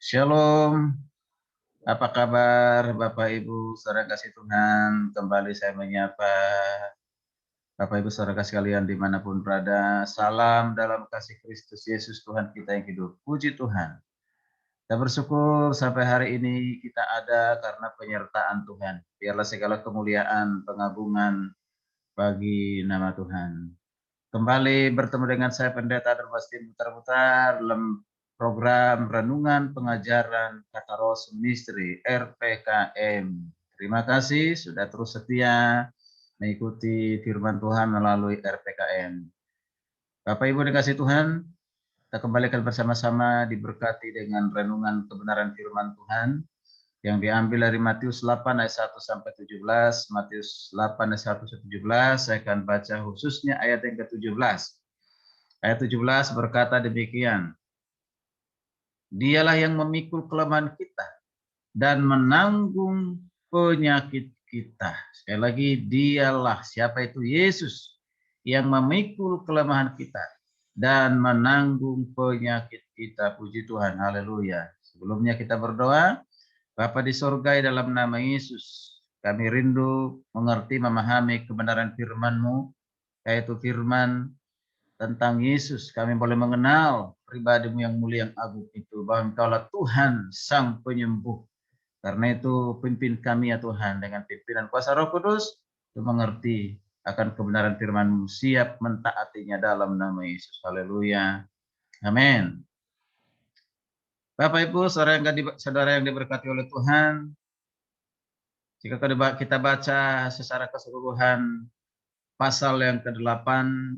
Shalom, apa kabar Bapak Ibu saudara kasih Tuhan? Kembali saya menyapa Bapak Ibu saudara kasih sekalian dimanapun berada. Salam dalam kasih Kristus Yesus Tuhan kita yang hidup. Puji Tuhan. Kita bersyukur sampai hari ini kita ada karena penyertaan Tuhan. Biarlah segala kemuliaan, pengagungan bagi nama Tuhan. Kembali bertemu dengan saya Pendeta Darmastin Putar-Putar dalam program Renungan Pengajaran Kata Roh Misteri RPKM. Terima kasih sudah terus setia mengikuti firman Tuhan melalui RPKM. Bapak Ibu dikasih Tuhan, kita kembalikan bersama-sama diberkati dengan renungan kebenaran firman Tuhan yang diambil dari Matius 8 ayat 1 sampai 17. Matius 8 ayat 1 sampai 17, saya akan baca khususnya ayat yang ke-17. Ayat 17 berkata demikian, Dialah yang memikul kelemahan kita dan menanggung penyakit kita. Sekali lagi, dialah, siapa itu? Yesus yang memikul kelemahan kita dan menanggung penyakit kita. Puji Tuhan, haleluya. Sebelumnya kita berdoa. Bapa di sorga, dalam nama Yesus, kami rindu mengerti, memahami kebenaran firman-Mu, yaitu firman tentang Yesus. Kami boleh mengenal pribadi-Mu yang mulia, yang agung itu, bahwa Engkaulah Tuhan Sang Penyembuh. Karena itu pimpin kami ya Tuhan, dengan pimpinan kuasa Roh Kudus, untuk mengerti akan kebenaran firman-Mu, siap mentaatinya dalam nama Yesus. Haleluya. Amin. Bapak Ibu, saudara yang diberkati oleh Tuhan, jika kita baca secara keseluruhan pasal yang ke-8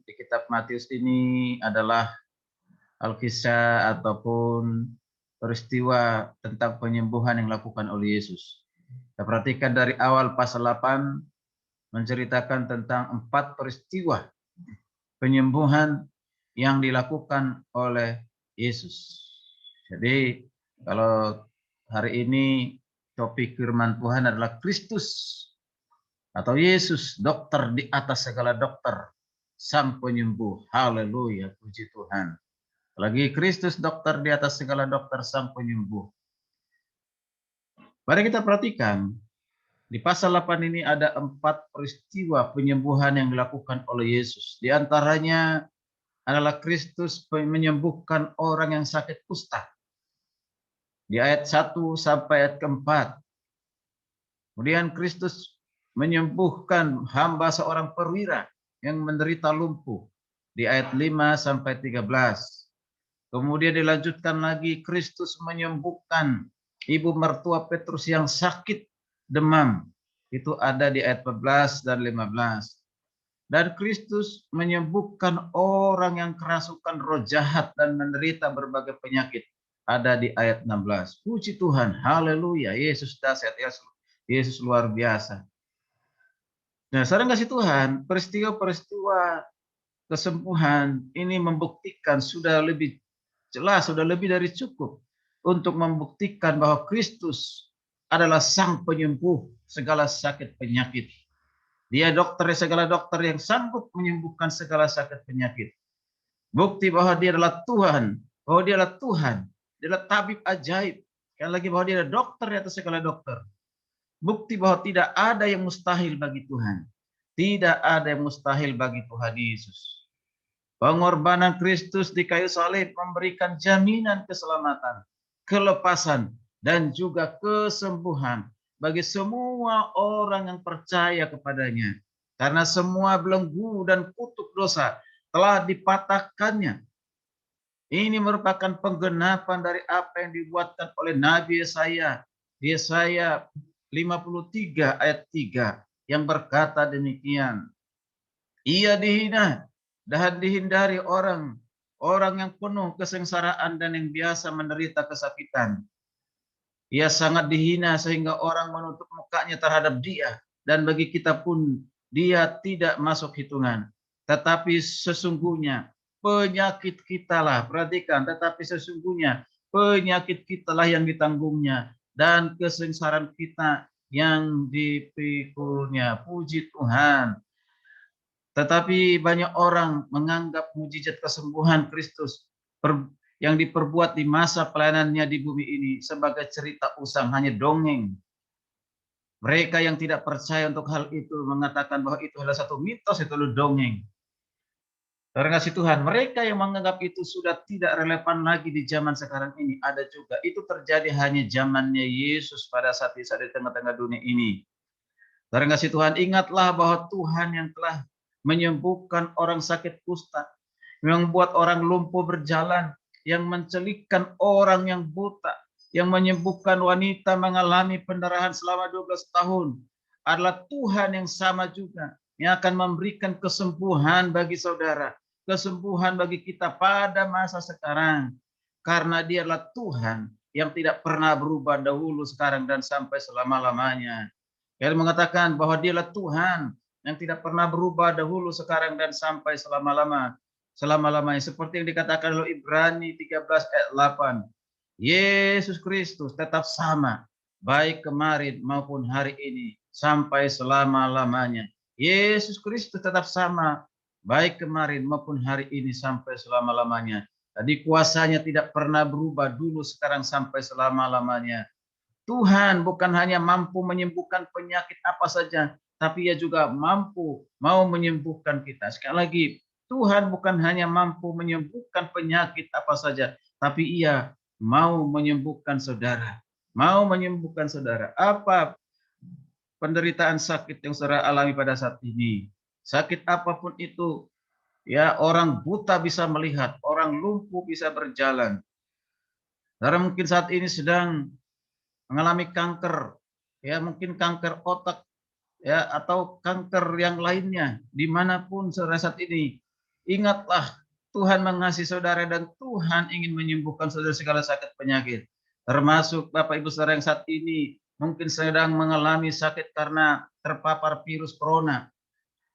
di kitab Matius ini adalah Alkisah ataupun peristiwa tentang penyembuhan yang dilakukan oleh Yesus. Kita perhatikan dari awal pasal 8 menceritakan tentang 4 peristiwa penyembuhan yang dilakukan oleh Yesus. Jadi kalau hari ini topik firman Tuhan adalah Kristus atau Yesus, dokter di atas segala dokter, Sang Penyembuh. Haleluya, puji Tuhan. Lagi Kristus, dokter di atas segala dokter, Sang Penyembuh. Mari kita perhatikan, di pasal 8 ini ada 4 peristiwa penyembuhan yang dilakukan oleh Yesus. Di antaranya adalah Kristus menyembuhkan orang yang sakit kusta. Di ayat 1 sampai ayat ke-4. Kemudian Kristus menyembuhkan hamba seorang perwira yang menderita lumpuh. Di ayat 5 sampai 13. Kemudian dilanjutkan lagi, Kristus menyembuhkan ibu mertua Petrus yang sakit demam. Itu ada di ayat 14 dan 15. Dan Kristus menyembuhkan orang yang kerasukan roh jahat dan menderita berbagai penyakit. Ada di ayat 16. Puji Tuhan, haleluya, Yesus dahsyat, Yesus luar biasa. Nah, saudara kasih Tuhan, peristiwa-peristiwa kesembuhan ini membuktikan sudah lebih jelas, sudah lebih dari cukup untuk membuktikan bahwa Kristus adalah Sang Penyembuh segala sakit penyakit. Dia dokter segala dokter yang sanggup menyembuhkan segala sakit penyakit. Bukti bahwa dia adalah Tuhan, bahwa dia adalah Tuhan, dia adalah tabib ajaib. Sekali lagi bahwa dia adalah dokter di atas segala dokter. Bukti bahwa tidak ada yang mustahil bagi Tuhan. Tidak ada yang mustahil bagi Tuhan Yesus. Pengorbanan Kristus di kayu salib memberikan jaminan keselamatan, kelepasan, dan juga kesembuhan bagi semua orang yang percaya kepadanya. Karena semua belenggu dan kutuk dosa telah dipatahkannya. Ini merupakan penggenapan dari apa yang dibuatkan oleh Nabi Yesaya. Yesaya 53 ayat 3 yang berkata demikian. Ia dihina dan dihindari orang yang penuh kesengsaraan dan yang biasa menderita kesakitan. Ia sangat dihina sehingga orang menutup mukanya terhadap dia, dan bagi kita pun dia tidak masuk hitungan. Tetapi sesungguhnya penyakit kitalah, perhatikan, tetapi sesungguhnya penyakit kitalah yang ditanggungnya dan kesengsaraan kita yang dipikulnya. Puji Tuhan. Tetapi banyak orang menganggap mujizat kesembuhan Kristus yang diperbuat di masa pelayanannya di bumi ini sebagai cerita usang, hanya dongeng. Mereka yang tidak percaya untuk hal itu mengatakan bahwa itu adalah satu mitos, itu adalah dongeng. Karena kasih Tuhan, mereka yang menganggap itu sudah tidak relevan lagi di zaman sekarang ini, ada juga. Itu terjadi hanya zamannya Yesus pada saat di tengah-tengah dunia ini. Karena kasih Tuhan, ingatlah bahwa Tuhan yang telah menyembuhkan orang sakit kusta, yang membuat orang lumpuh berjalan, yang mencelikkan orang yang buta, yang menyembuhkan wanita mengalami pendarahan selama 12 tahun, adalah Tuhan yang sama juga, yang akan memberikan kesembuhan bagi saudara, kesembuhan bagi kita pada masa sekarang. Karena Dia adalah Tuhan yang tidak pernah berubah dahulu, sekarang, dan sampai selama-lamanya. Dia mengatakan bahwa Dialah Tuhan yang tidak pernah berubah dahulu, sekarang, dan sampai selama-lamanya. Seperti yang dikatakan oleh Ibrani 13 ayat 8. Yesus Kristus tetap sama, baik kemarin maupun hari ini, sampai selama-lamanya. Yesus Kristus tetap sama, baik kemarin maupun hari ini, sampai selama-lamanya. Tadi kuasanya tidak pernah berubah dulu, sekarang, sampai selama-lamanya. Tuhan bukan hanya mampu menyembuhkan penyakit apa saja, tapi Ia juga mau menyembuhkan kita. Sekali lagi, Tuhan bukan hanya mampu menyembuhkan penyakit apa saja, tapi Ia mau menyembuhkan saudara. Mau menyembuhkan saudara. Apa penderitaan sakit yang saudara alami pada saat ini? Sakit apapun itu, ya, orang buta bisa melihat, orang lumpuh bisa berjalan. Saudara mungkin saat ini sedang mengalami kanker, ya, mungkin kanker otak, ya, atau kanker yang lainnya, dimanapun saudara saat ini, ingatlah Tuhan mengasihi saudara dan Tuhan ingin menyembuhkan saudara segala sakit penyakit, termasuk Bapak Ibu saudara yang saat ini mungkin sedang mengalami sakit karena terpapar virus corona,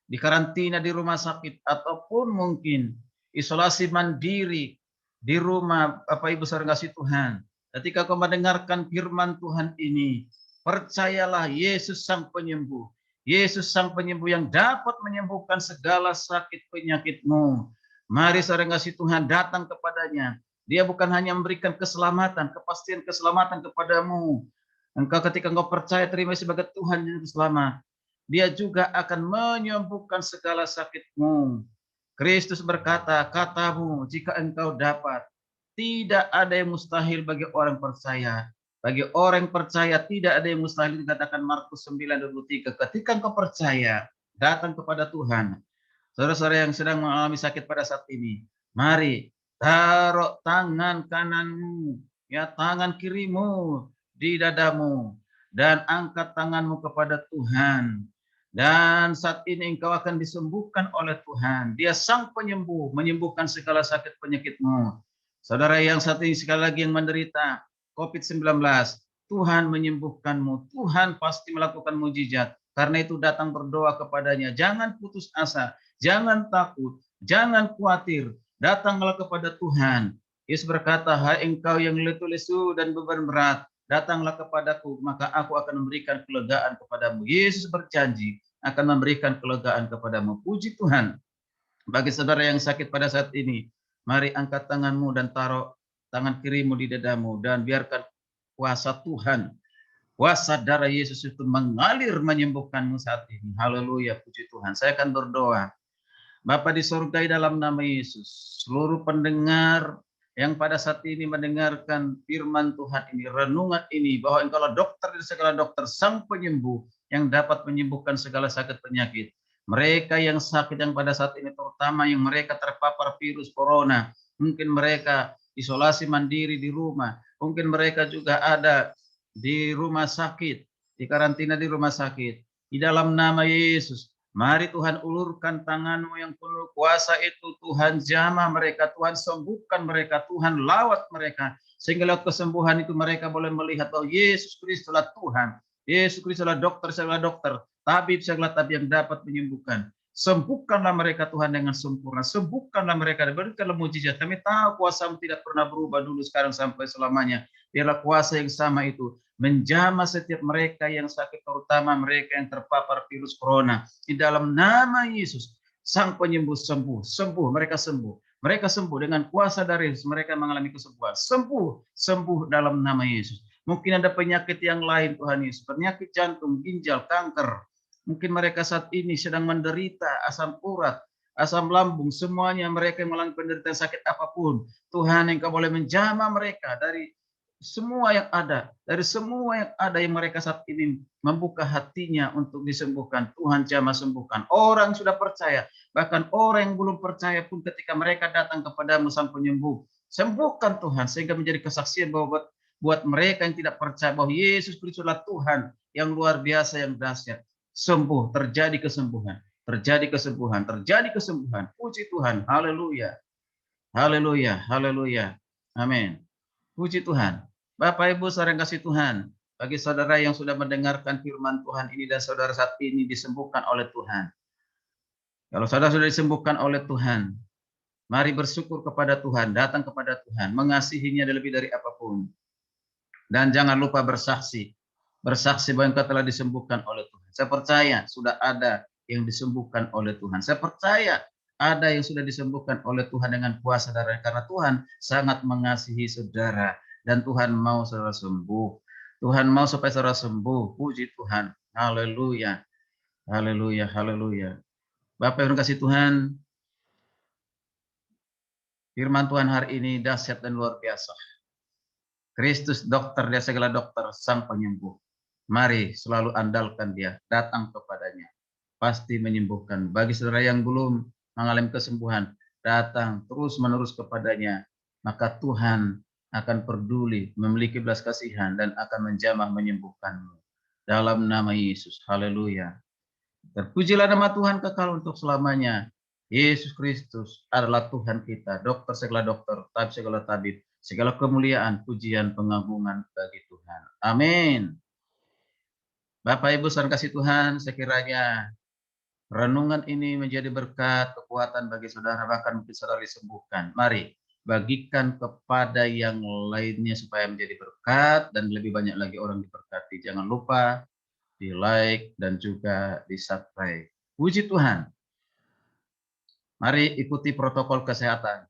dikarantina di rumah sakit, ataupun mungkin isolasi mandiri di rumah. Bapak Ibu saudara kasih Tuhan, ketika kau mendengarkan firman Tuhan ini, percayalah Yesus Sang Penyembuh. Yesus Sang Penyembuh yang dapat menyembuhkan segala sakit penyakitmu. Mari saudara kasih Tuhan datang kepadanya. Dia bukan hanya memberikan keselamatan, kepastian keselamatan kepadamu. Engkau ketika engkau percaya, terima sebagai Tuhan yang selamat, Dia juga akan menyembuhkan segala sakitmu. Kristus berkata, katamu jika engkau dapat, tidak ada yang mustahil bagi orang percaya. Bagi orang percaya tidak ada yang mustahil, dikatakan Markus 9:23. Ketika engkau percaya, datang kepada Tuhan. Saudara-saudara yang sedang mengalami sakit pada saat ini, mari taruh tangan kananmu, ya, tangan kirimu di dadamu, dan angkat tanganmu kepada Tuhan. Dan saat ini engkau akan disembuhkan oleh Tuhan. Dia Sang Penyembuh, menyembuhkan segala sakit penyakitmu. Saudara yang saat ini sekali lagi yang menderita COVID-19, Tuhan menyembuhkanmu. Tuhan pasti melakukan mujizat. Karena itu datang berdoa kepadanya. Jangan putus asa, jangan takut, jangan khawatir. Datanglah kepada Tuhan. Yesus berkata, hai engkau yang lesu-lesu dan beban berat, datanglah kepadaku, maka aku akan memberikan kelegaan kepadamu. Yesus berjanji akan memberikan kelegaan kepadamu. Puji Tuhan. Bagi saudara yang sakit pada saat ini, mari angkat tanganmu dan taruh tangan kirimu di dadamu, dan biarkan kuasa Tuhan, kuasa darah Yesus itu mengalir menyembuhkanmu saat ini. Haleluya, puji Tuhan. Saya akan berdoa. Bapa di surga, dalam nama Yesus, seluruh pendengar yang pada saat ini mendengarkan firman Tuhan ini, renungan ini, bahwa Engkaulah dokter dari segala dokter, Sang Penyembuh yang dapat menyembuhkan segala sakit penyakit. Mereka yang sakit yang pada saat ini, terutama yang mereka terpapar virus corona, mungkin mereka isolasi mandiri di rumah, mungkin mereka juga ada di rumah sakit, di karantina di rumah sakit. Di dalam nama Yesus, mari Tuhan ulurkan tanganmu yang penuh kuasa itu, Tuhan jamah mereka, Tuhan sembuhkan mereka, Tuhan lawat mereka, sehingga lewat kesembuhan itu mereka boleh melihat bahwa Yesus Kristus adalah Tuhan, Yesus Kristus adalah dokter segala dokter, tabib segala tabib yang dapat menyembuhkan. Sembuhkanlah mereka Tuhan dengan sempurna, sembuhkanlah mereka, berikanlah mujizat. Kami tahu kuasa-Mu tidak pernah berubah dulu, sekarang, sampai selamanya. Biarlah kuasa yang sama itu menjamah setiap mereka yang sakit, terutama mereka yang terpapar virus corona. Di dalam nama Yesus, Sang Penyembuh sembuh, sembuh, mereka sembuh. Mereka sembuh dengan kuasa dari Yesus. Mereka mengalami kesembuhan. Sembuh, sembuh dalam nama Yesus. Mungkin ada penyakit yang lain Tuhan Yesus. Penyakit jantung, ginjal, kanker. Mungkin mereka saat ini sedang menderita asam urat, asam lambung. Semuanya mereka yang mengalami penderitaan sakit apapun. Tuhan Engkau boleh menjamah mereka dari semua yang ada. Dari semua yang ada yang mereka saat ini membuka hatinya untuk disembuhkan. Tuhan jamah sembuhkan. Orang sudah percaya. Bahkan orang yang belum percaya pun ketika mereka datang kepadamu Sang Penyembuh. Sembuhkan Tuhan sehingga menjadi kesaksian bahwa buat mereka yang tidak percaya bahwa Yesus Kristus adalah Tuhan yang luar biasa, yang dahsyat. Sembuh, terjadi kesembuhan. Terjadi kesembuhan, terjadi kesembuhan. Puji Tuhan. Haleluya. Haleluya. Haleluya. Amin. Puji Tuhan. Bapak Ibu saudara yang kasih Tuhan, bagi saudara yang sudah mendengarkan firman Tuhan ini dan saudara saat ini disembuhkan oleh Tuhan. Kalau saudara sudah disembuhkan oleh Tuhan, mari bersyukur kepada Tuhan, datang kepada Tuhan, mengasihinya lebih dari apapun. Dan jangan lupa bersaksi. Bersaksi bahwa engkau telah disembuhkan oleh Tuhan. Saya percaya sudah ada yang disembuhkan oleh Tuhan. Saya percaya ada yang sudah disembuhkan oleh Tuhan dengan kuasa darah. Karena Tuhan sangat mengasihi saudara. Dan Tuhan mau saudara sembuh. Tuhan mau supaya saudara sembuh. Puji Tuhan. Haleluya. Haleluya. Haleluya. Bapak yang kasih Tuhan, firman Tuhan hari ini dahsyat dan luar biasa. Kristus dokter dari segala dokter, Sang Penyembuh. Mari selalu andalkan Dia, datang kepadanya. Pasti menyembuhkan. Bagi saudara yang belum mengalami kesembuhan, datang terus-menerus kepadanya. Maka Tuhan akan peduli, memiliki belas kasihan, dan akan menjamah menyembuhkanmu. Dalam nama Yesus. Haleluya. Terpujilah nama Tuhan kekal untuk selamanya. Yesus Kristus adalah Tuhan kita, dokter segala dokter, tabib segala tabib, segala kemuliaan, pujian, pengagungan bagi Tuhan. Amin. Bapak Ibu saudara kasih Tuhan, sekiranya renungan ini menjadi berkat, kekuatan bagi saudara, bahkan mungkin saudara disembuhkan. Mari bagikan kepada yang lainnya supaya menjadi berkat dan lebih banyak lagi orang diberkati. Jangan lupa di like dan juga di subscribe. Puji Tuhan. Mari ikuti protokol kesehatan.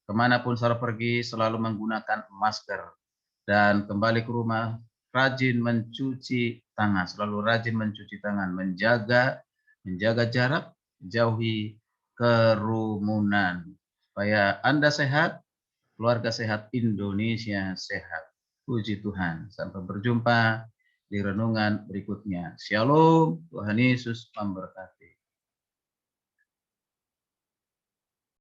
Kemanapun saudara pergi selalu menggunakan masker. Dan kembali ke rumah rajin mencuci tangan. Selalu rajin mencuci tangan. Menjaga jarak, jauhi kerumunan. Supaya Anda sehat, keluarga sehat, Indonesia sehat. Puji Tuhan. Sampai berjumpa di renungan berikutnya. Shalom, Tuhan Yesus memberkati.